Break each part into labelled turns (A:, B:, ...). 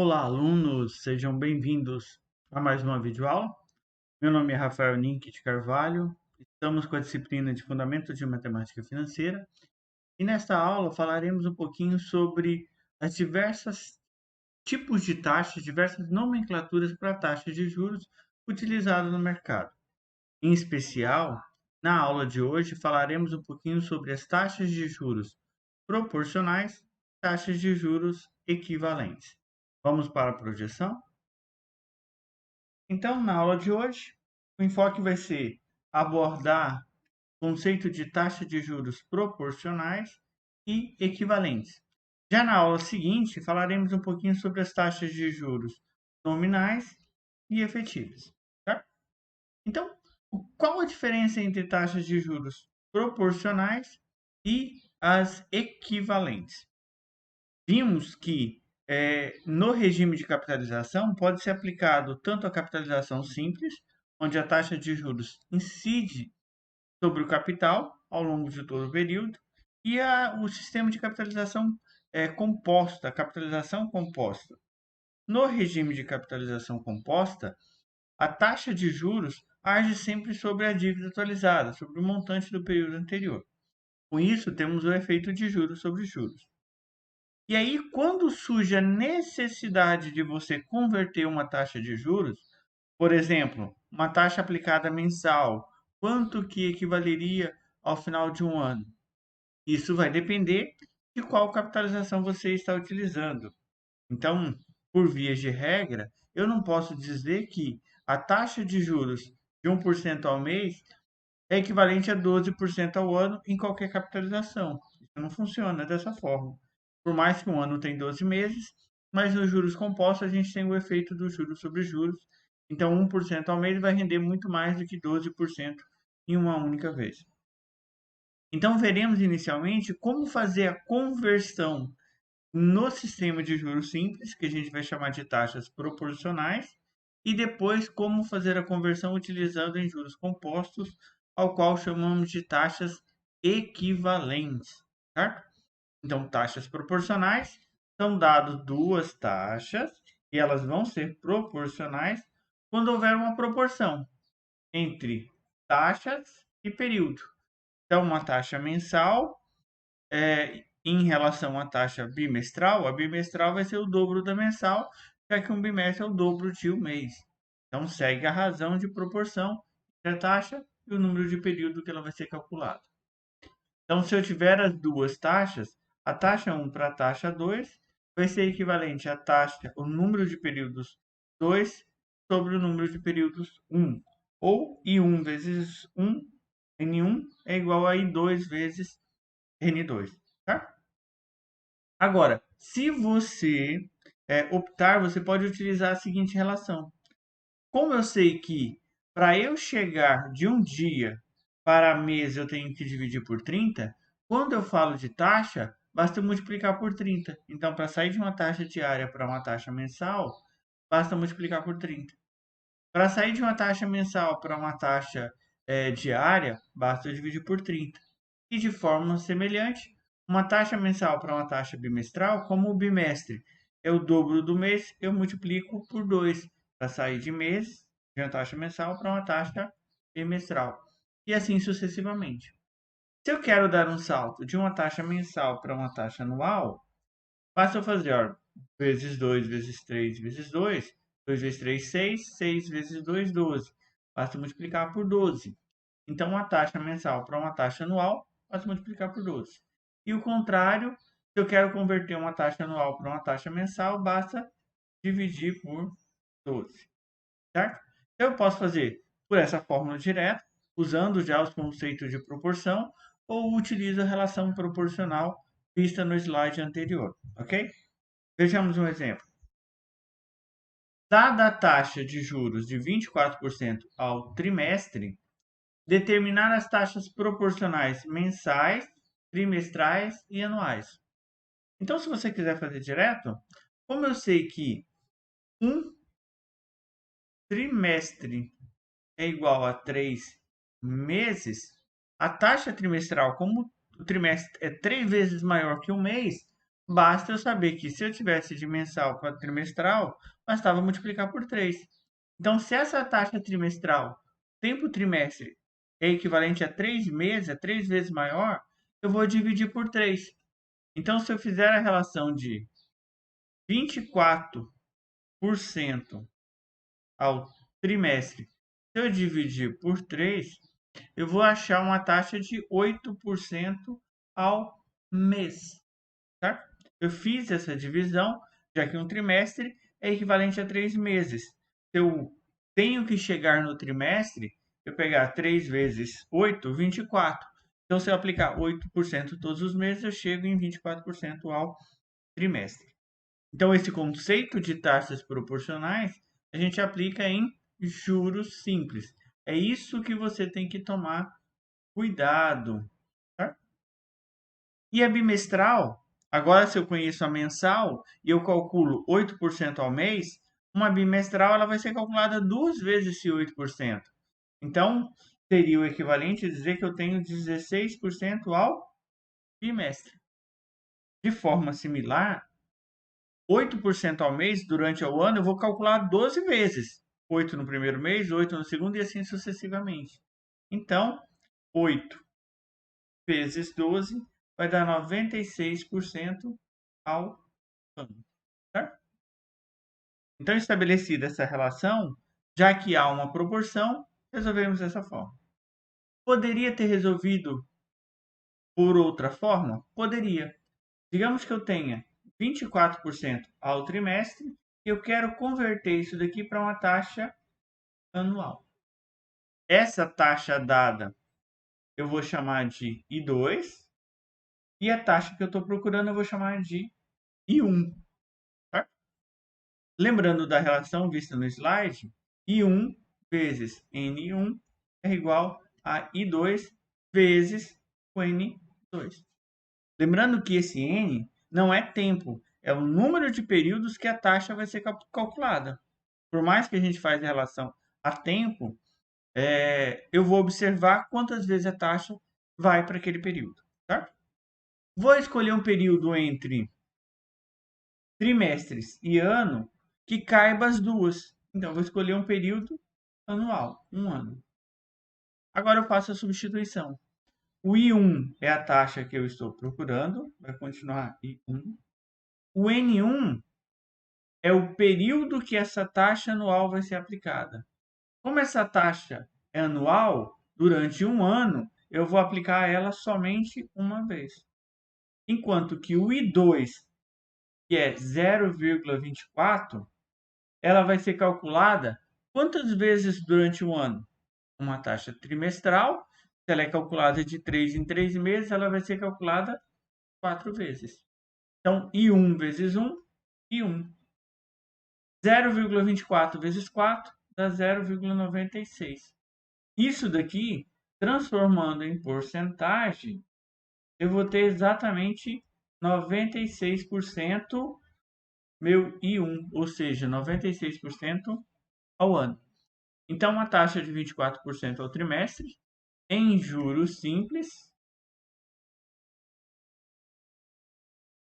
A: Olá, alunos, sejam bem-vindos a mais uma videoaula. Meu nome é Rafael Ninck de Carvalho, estamos com a disciplina de Fundamentos de Matemática Financeira e nesta aula falaremos um pouquinho sobre as diversas tipos de taxas, diversas nomenclaturas para taxas de juros utilizadas no mercado. Em especial, na aula de hoje falaremos um pouquinho sobre as taxas de juros proporcionais, taxas de juros equivalentes. Vamos para a projeção? Então, na aula de hoje, o enfoque vai ser abordar o conceito de taxa de juros proporcionais e equivalentes. Já na aula seguinte, falaremos um pouquinho sobre as taxas de juros nominais e efetivas. Tá? Então, qual a diferença entre taxas de juros proporcionais e as equivalentes? Vimos que no regime de capitalização pode ser aplicado tanto a capitalização simples, onde a taxa de juros incide sobre o capital ao longo de todo o período, e o sistema de capitalização composta, capitalização composta. No regime de capitalização composta, a taxa de juros age sempre sobre a dívida atualizada, sobre o montante do período anterior. Com isso, temos o efeito de juros sobre juros. E aí, quando surge a necessidade de você converter uma taxa de juros, por exemplo, uma taxa aplicada mensal, quanto que equivaleria ao final de um ano? Isso vai depender de qual capitalização você está utilizando. Então, por vias de regra, eu não posso dizer que a taxa de juros de 1% ao mês é equivalente a 12% ao ano em qualquer capitalização. Isso não funciona dessa forma. Por mais que um ano tenha 12 meses, mas nos juros compostos a gente tem o efeito do juros sobre juros. Então, 1% ao mês vai render muito mais do que 12% em uma única vez. Então, veremos inicialmente como fazer a conversão no sistema de juros simples, que a gente vai chamar de taxas proporcionais, e depois como fazer a conversão utilizando em juros compostos, ao qual chamamos de taxas equivalentes, certo? Então, taxas proporcionais são dadas duas taxas e elas vão ser proporcionais quando houver uma proporção entre taxas e período. Então, uma taxa mensal em relação à taxa bimestral, a bimestral vai ser o dobro da mensal, já que um bimestre é o dobro de um mês. Então, segue a razão de proporção entre a taxa e o número de período que ela vai ser calculada. Então, se eu tiver as duas taxas, a taxa 1 para a taxa 2 vai ser equivalente à taxa, o número de períodos 2 sobre o número de períodos 1. Ou I1 vezes 1, N1 é igual a I2 vezes N2. Tá? Agora, se você optar, você pode utilizar a seguinte relação. Como eu sei que para eu chegar de um dia para mês eu tenho que dividir por 30, quando eu falo de taxa, basta multiplicar por 30. Então, para sair de uma taxa diária para uma taxa mensal, basta multiplicar por 30. Para sair de uma taxa mensal para uma taxa diária, basta dividir por 30. E de forma semelhante, uma taxa mensal para uma taxa bimestral, como o bimestre é o dobro do mês, eu multiplico por 2 para sair de mês, de uma taxa mensal para uma taxa bimestral. E assim sucessivamente. Se eu quero dar um salto de uma taxa mensal para uma taxa anual, basta eu fazer vezes 2 vezes 3 vezes 2, 2 vezes 3, 6, 6 vezes 2, 12. Basta multiplicar por 12. Então, uma taxa mensal para uma taxa anual, basta multiplicar por 12. E o contrário, se eu quero converter uma taxa anual para uma taxa mensal, basta dividir por 12. Certo? Então, eu posso fazer por essa fórmula direta, usando já os conceitos de proporção, ou utilizo a relação proporcional vista no slide anterior, ok? Vejamos um exemplo. Dada a taxa de juros de 24% ao trimestre, determinar as taxas proporcionais mensais, trimestrais e anuais. Então, se você quiser fazer direto, como eu sei que um trimestre é igual a 3 meses, a taxa trimestral, como o trimestre é 3 vezes maior que um mês, Basta eu saber que se eu tivesse de mensal para trimestral, bastava multiplicar por 3. Então, se essa taxa trimestral, tempo trimestre, é equivalente a 3 meses, é 3 vezes maior, eu vou dividir por 3. Então, se eu fizer a relação de 24% ao trimestre, se eu dividir por 3, eu vou achar uma taxa de 8% ao mês. Tá? Eu fiz essa divisão, já que um trimestre é equivalente a 3 meses. Se eu tenho que chegar no trimestre, eu pegar 3 vezes 8, 24. Então, se eu aplicar 8% todos os meses, eu chego em 24% ao trimestre. Então, esse conceito de taxas proporcionais, a gente aplica em juros simples. É isso que você tem que tomar cuidado. Tá? E a bimestral, agora se eu conheço a mensal e eu calculo 8% ao mês, uma bimestral ela vai ser calculada 2 vezes esse 8%. Então, seria o equivalente a dizer que eu tenho 16% ao bimestre. De forma similar, 8% ao mês durante o ano eu vou calcular 12 vezes. 8 no primeiro mês, 8 no segundo e assim sucessivamente. Então, 8 vezes 12 vai dar 96% ao ano. Certo? Então, estabelecida essa relação, já que há uma proporção, resolvemos dessa forma. Poderia ter resolvido por outra forma? Poderia. Digamos que eu tenha 24% ao trimestre e eu quero converter isso daqui para uma taxa anual. Essa taxa dada eu vou chamar de I2 e a taxa que eu estou procurando eu vou chamar de I1. Certo? Lembrando da relação vista no slide, I1 vezes N1 é igual a I2 vezes o N2. Lembrando que esse N não é tempo, é o número de períodos que a taxa vai ser calculada. Por mais que a gente faça relação a tempo, eu vou observar quantas vezes a taxa vai para aquele período. Certo? Vou escolher um período entre trimestres e ano que caiba as duas. Então, vou escolher um período anual, um ano. Agora eu faço a substituição. O I1 é a taxa que eu estou procurando, vai continuar I1. O N1 é o período que essa taxa anual vai ser aplicada. Como essa taxa é anual, durante um ano, eu vou aplicar ela somente uma vez. Enquanto que o I2, que é 0,24, ela vai ser calculada quantas vezes durante o ano? Uma taxa trimestral, se ela é calculada de 3 em 3 meses, ela vai ser calculada 4 vezes. Então, I1 vezes 1, I1. 0,24 vezes 4 dá 0,96. Isso daqui, transformando em porcentagem, eu vou ter exatamente 96% meu I1, ou seja, 96% ao ano. Então, uma taxa de 24% ao trimestre, em juros simples,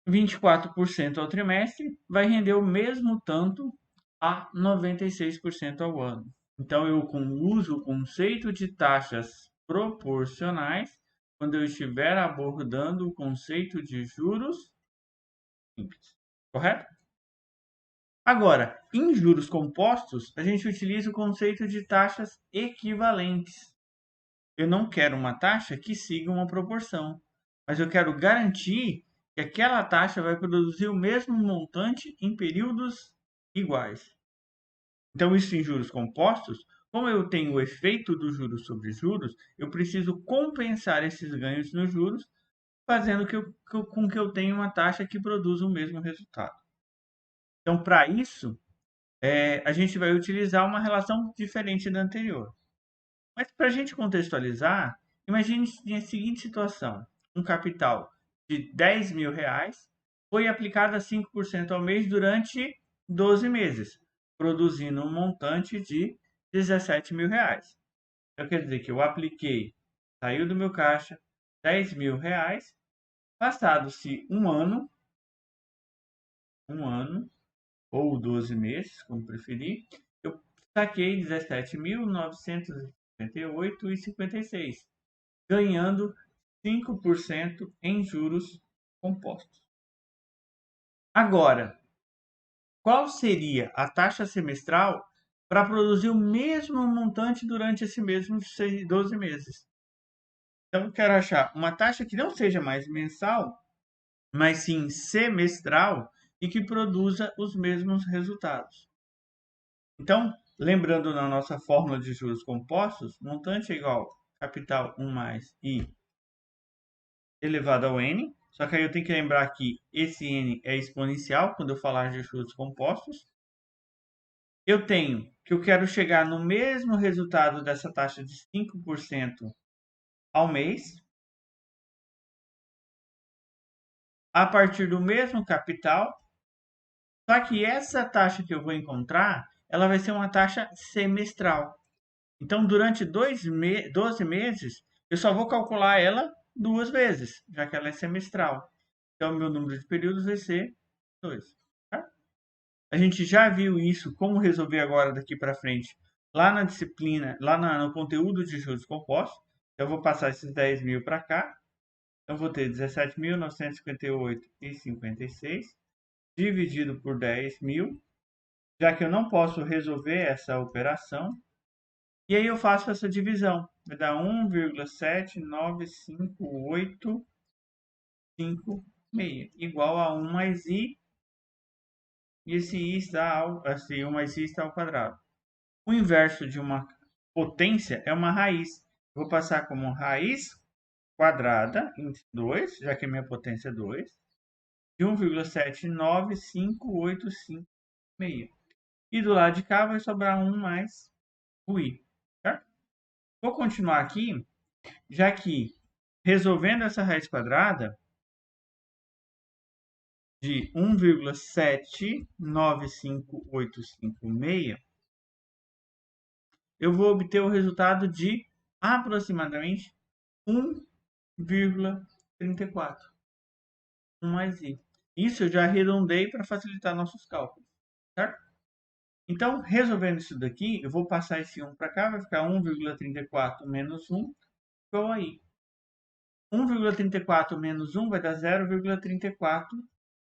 A: 24% ao trimestre, vai render o mesmo tanto a 96% ao ano. Então, eu uso o conceito de taxas proporcionais quando eu estiver abordando o conceito de juros simples. Correto? Agora, em juros compostos, a gente utiliza o conceito de taxas equivalentes. Eu não quero uma taxa que siga uma proporção, mas eu quero garantir que aquela taxa vai produzir o mesmo montante em períodos iguais. Então, isso em juros compostos, como eu tenho o efeito dos juros sobre juros, eu preciso compensar esses ganhos nos juros, fazendo com que eu tenha uma taxa que produza o mesmo resultado. Então, para isso, a gente vai utilizar uma relação diferente da anterior. Mas para a gente contextualizar, imagine a seguinte situação: um capital de 10 mil reais foi aplicado a 5% ao mês durante 12 meses, produzindo um montante de 17 mil reais. Então quer dizer que eu apliquei, saiu do meu caixa 10 mil reais, passado-se um ano, um ano, ou 12 meses, como preferir, eu saquei R$ 17.958,56, ganhando 5% em juros compostos. Agora, qual seria a taxa semestral para produzir o mesmo montante durante esse mesmo 12 meses? Então, eu quero achar uma taxa que não seja mais mensal, mas sim semestral e que produza os mesmos resultados. Então, lembrando na nossa fórmula de juros compostos, montante é igual a capital 1 mais I elevado ao N. Só que aí eu tenho que lembrar que esse N é exponencial quando eu falar de juros compostos. Eu tenho que eu quero chegar no mesmo resultado dessa taxa de 5% ao mês, a partir do mesmo capital, só que essa taxa que eu vou encontrar, ela vai ser uma taxa semestral. Então, durante 12 meses, eu só vou calcular ela 2 vezes, já que ela é semestral. Então, meu número de períodos vai ser 2. Tá? A gente já viu isso, como resolver agora daqui para frente, lá na disciplina, no conteúdo de juros compostos. Eu vou passar esses 10 mil para cá. Então, vou ter 17.958,56 dividido por 10 mil, já que eu não posso resolver essa operação. E aí eu faço essa divisão. Vai dar 1,79585,6 igual a 1 mais i, e esse 1 mais i está ao quadrado. O inverso de uma potência é uma raiz. Eu vou passar como raiz quadrada em 2, já que a minha potência é 2, de 1,79585,6. E do lado de cá vai sobrar 1 mais o i. Certo? Vou continuar aqui, já que resolvendo essa raiz quadrada de 1,79585,6, eu vou obter o resultado de aproximadamente 1,34. 1 mais i. Isso eu já arredondei para facilitar nossos cálculos, certo? Então, resolvendo isso daqui, eu vou passar esse 1 para cá, vai ficar 1,34 menos 1 igual a i. 1,34 menos 1 vai dar 0,34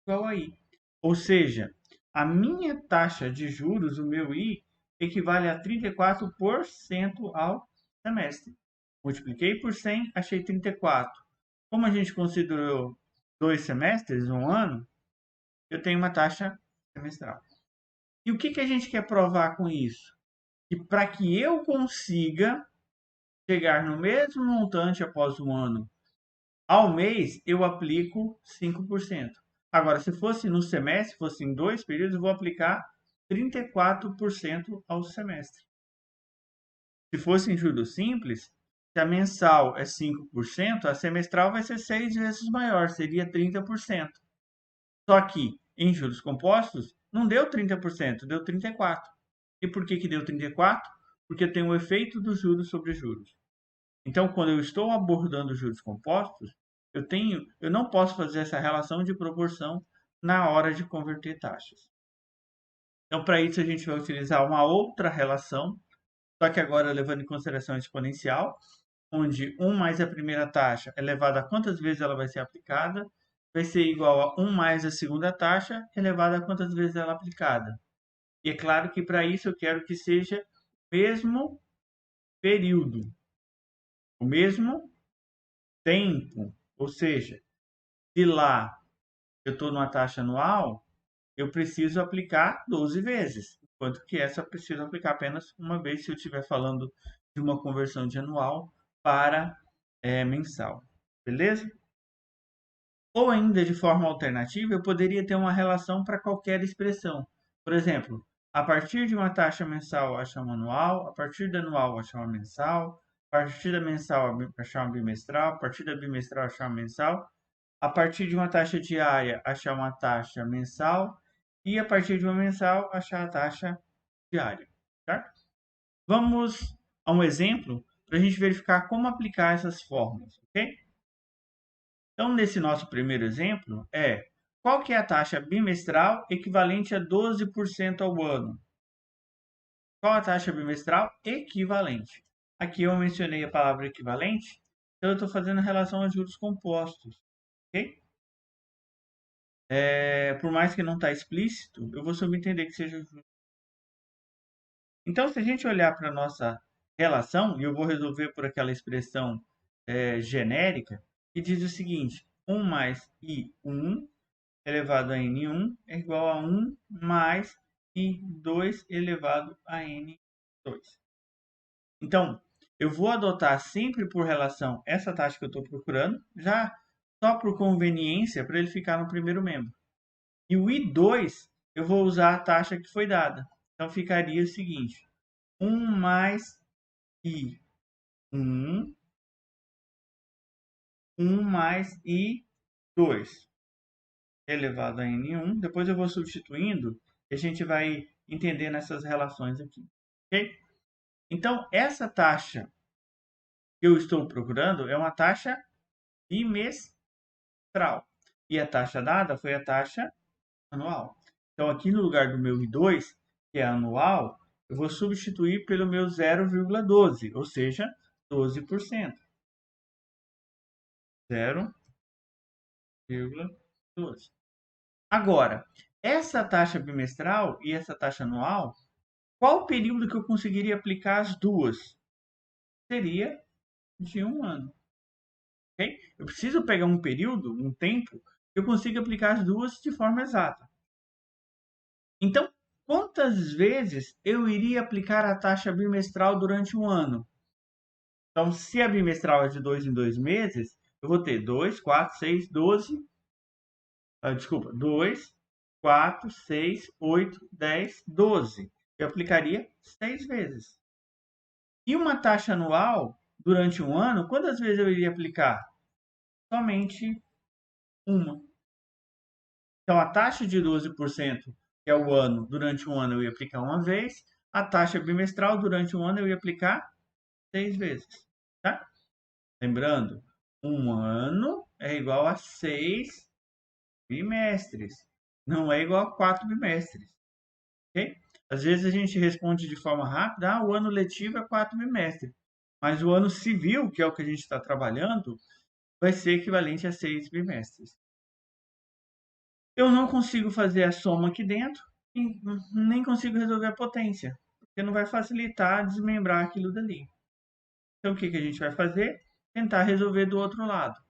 A: igual a i. Ou seja, a minha taxa de juros, o meu i, equivale a 34% ao semestre. Multipliquei por 100, achei 34. Como a gente considerou 2 semestres, um ano, eu tenho uma taxa semestral. E o que a gente quer provar com isso? Que para que eu consiga chegar no mesmo montante após um ano ao mês, eu aplico 5%. Agora, se fosse no semestre, fosse em 2 períodos, eu vou aplicar 34% ao semestre. Se fosse em juros simples, se a mensal é 5%, a semestral vai ser 6 vezes maior, seria 30%. Só que em juros compostos, não deu 30%, deu 34%. E por que deu 34%? Porque tem o efeito dos juros sobre juros. Então, quando eu estou abordando juros compostos, eu não posso fazer essa relação de proporção na hora de converter taxas. Então, para isso, a gente vai utilizar uma outra relação, só que agora levando em consideração a exponencial, onde 1 mais a primeira taxa elevado a quantas vezes ela vai ser aplicada, vai ser igual a 1 mais a segunda taxa elevado a quantas vezes ela é aplicada. E é claro que para isso eu quero que seja o mesmo período, o mesmo tempo. Ou seja, se lá eu estou numa taxa anual, eu preciso aplicar 12 vezes, enquanto que essa eu preciso aplicar apenas uma vez se eu estiver falando de uma conversão de anual para mensal. Beleza? Ou ainda de forma alternativa, eu poderia ter uma relação para qualquer expressão. Por exemplo, a partir de uma taxa mensal achar uma anual, a partir da anual achar uma mensal, a partir da mensal achar uma bimestral, a partir da bimestral achar uma mensal, a partir de uma taxa diária achar uma taxa mensal e a partir de uma mensal achar a taxa diária. Certo? Vamos a um exemplo para a gente verificar como aplicar essas fórmulas, ok? Então, nesse nosso primeiro exemplo, Qual que é a taxa bimestral equivalente a 12% ao ano? Qual a taxa bimestral equivalente? Aqui eu mencionei a palavra equivalente, então eu estou fazendo relação a juros compostos, ok? Por mais que não está explícito, eu vou subentender que seja juros. Então, se a gente olhar para a nossa relação, e eu vou resolver por aquela expressão genérica, que diz o seguinte: 1 mais I1 elevado a N1 é igual a 1 mais I2 elevado a N2. Então, eu vou adotar sempre por relação essa taxa que eu estou procurando, já só por conveniência, para ele ficar no primeiro membro. E o I2, eu vou usar a taxa que foi dada. Então, ficaria o seguinte: 1 mais I1, 1 mais I2 elevado a N1. Depois eu vou substituindo e a gente vai entendendo essas relações aqui. Ok? Então, essa taxa que eu estou procurando é uma taxa bimestral. E a taxa dada foi a taxa anual. Então, aqui no lugar do meu I2, que é anual, eu vou substituir pelo meu 0,12, ou seja, 12%. 0,12. Agora, essa taxa bimestral e essa taxa anual, qual o período que eu conseguiria aplicar as duas? Seria de um ano. Okay? Eu preciso pegar um período, um tempo, que eu consiga aplicar as duas de forma exata. Então, quantas vezes eu iria aplicar a taxa bimestral durante um ano? Então, se a bimestral é de 2 em 2 meses, eu vou ter 2, 4, 6, 12. Desculpa, 2, 4, 6, 8, 10, 12. Eu aplicaria 6 vezes. E uma taxa anual, durante um ano, quantas vezes eu iria aplicar? Somente uma. Então, a taxa de 12%, que é o ano, durante um ano eu ia aplicar uma vez. A taxa bimestral, durante um ano, eu ia aplicar 6 vezes. Tá? Lembrando, um ano é igual a 6 bimestres. Não é igual a 4 bimestres. Ok? Às vezes a gente responde de forma rápida, o ano letivo é 4 bimestres. Mas o ano civil, que é o que a gente está trabalhando, vai ser equivalente a 6 bimestres. Eu não consigo fazer a soma aqui dentro e nem consigo resolver a potência, porque não vai facilitar desmembrar aquilo dali. Então, o que a gente vai fazer? Tentar resolver do outro lado.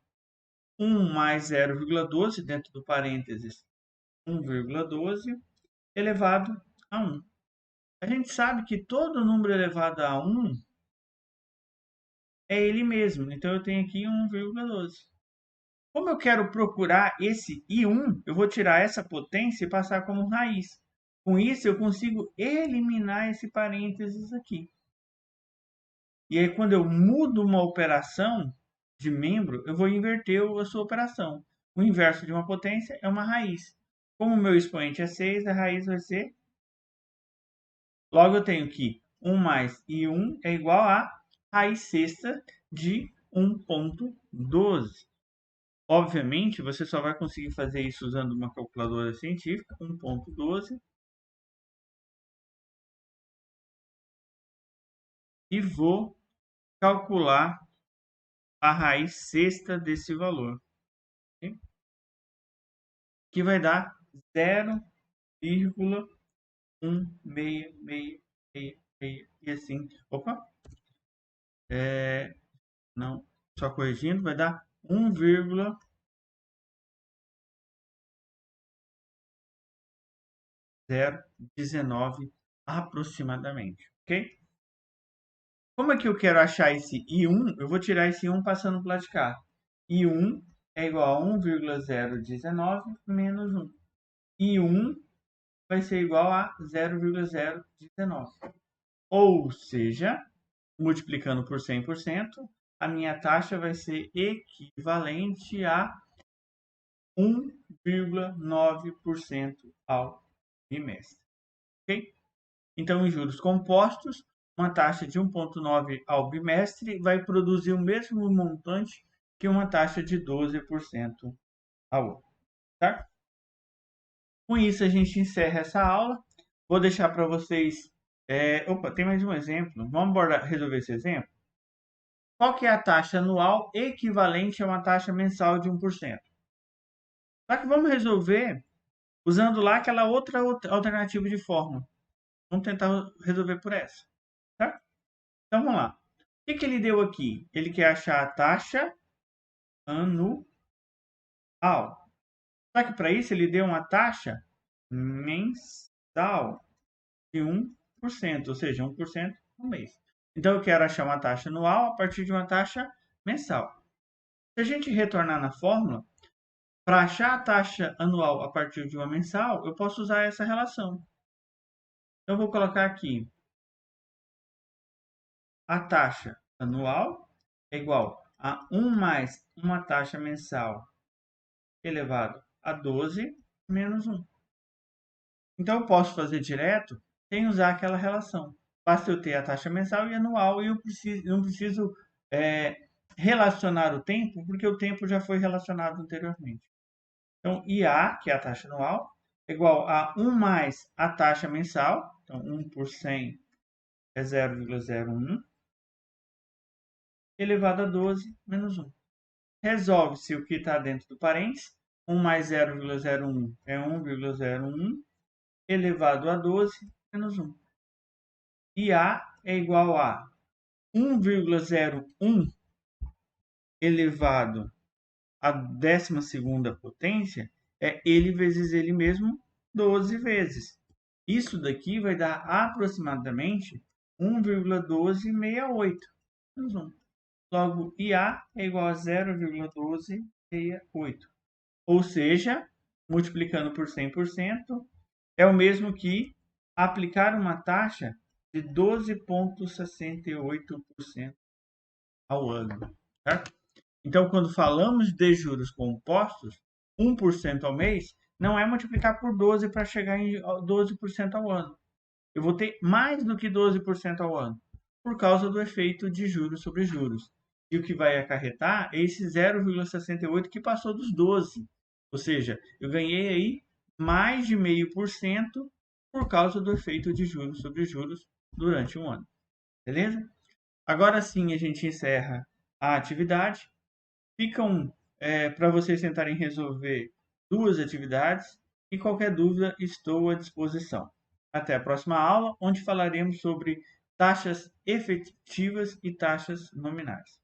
A: 1 mais 0,12, dentro do parênteses 1,12, elevado a 1. A gente sabe que todo número elevado a 1 é ele mesmo. Então, eu tenho aqui 1,12. Como eu quero procurar esse I1, eu vou tirar essa potência e passar como raiz. Com isso, eu consigo eliminar esse parênteses aqui. E aí, quando eu mudo uma operação de membro, eu vou inverter a sua operação. O inverso de uma potência é uma raiz. Como o meu expoente é 6, a raiz vai ser... Logo, eu tenho que 1 mais I1 é igual a raiz sexta de 1,12. Obviamente, você só vai conseguir fazer isso usando uma calculadora científica, 1,12, e vou calcular a raiz sexta desse valor, okay? Que vai dar 0,1666 e assim, opa, não, só corrigindo, vai dar 1,019 aproximadamente, ok? Como é que eu quero achar esse I1? Eu vou tirar esse 1 passando para o lado de cá. I1 é igual a 1,019 menos 1. I1 vai ser igual a 0,019. Ou seja, multiplicando por 100%, a minha taxa vai ser equivalente a 1,9% ao bimestre. Ok? Então, em juros compostos, uma taxa de 1,9 ao bimestre vai produzir o mesmo montante que uma taxa de 12% ao ano. Tá? Com isso, a gente encerra essa aula. Vou deixar para vocês... Opa, tem mais um exemplo. Vamos resolver esse exemplo? Qual que é a taxa anual equivalente a uma taxa mensal de 1%? Só que vamos resolver usando lá aquela outra alternativa de fórmula. Vamos tentar resolver por essa, tá? Então vamos lá. O que ele deu aqui? Ele quer achar a taxa anual. Só que para isso ele deu uma taxa mensal de 1%, ou seja, 1% no mês. Então eu quero achar uma taxa anual a partir de uma taxa mensal. Se a gente retornar na fórmula, para achar a taxa anual a partir de uma mensal, eu posso usar essa relação. Então, eu vou colocar aqui a taxa anual é igual a 1 mais uma taxa mensal elevado a 12 menos 1. Então, eu posso fazer direto sem usar aquela relação. Basta eu ter a taxa mensal e anual e eu não preciso relacionar o tempo, porque o tempo já foi relacionado anteriormente. Então, IA, que é a taxa anual, é igual a 1 mais a taxa mensal, então 1 por 100 é 0,01, elevado a 12 menos 1. Resolve-se o que está dentro do parênteses. 1 mais 0,01 é 1,01 elevado a 12 menos 1. E A é igual a 1,01 elevado à 12ª potência é ele vezes ele mesmo 12 vezes. Isso daqui vai dar aproximadamente 1,1268 menos 1. Logo, IA é igual a 0,1268. Ou seja, multiplicando por 100%, é o mesmo que aplicar uma taxa de 12,68% ao ano. Certo? Então, quando falamos de juros compostos, 1% ao mês, não é multiplicar por 12 para chegar em 12% ao ano. Eu vou ter mais do que 12% ao ano, por causa do efeito de juros sobre juros. E o que vai acarretar é esse 0,68 que passou dos 12. Ou seja, eu ganhei aí mais de 0,5% por causa do efeito de juros sobre juros durante um ano. Beleza? Agora sim a gente encerra a atividade. Ficam para vocês tentarem resolver duas atividades e qualquer dúvida estou à disposição. Até a próxima aula, onde falaremos sobre taxas efetivas e taxas nominais.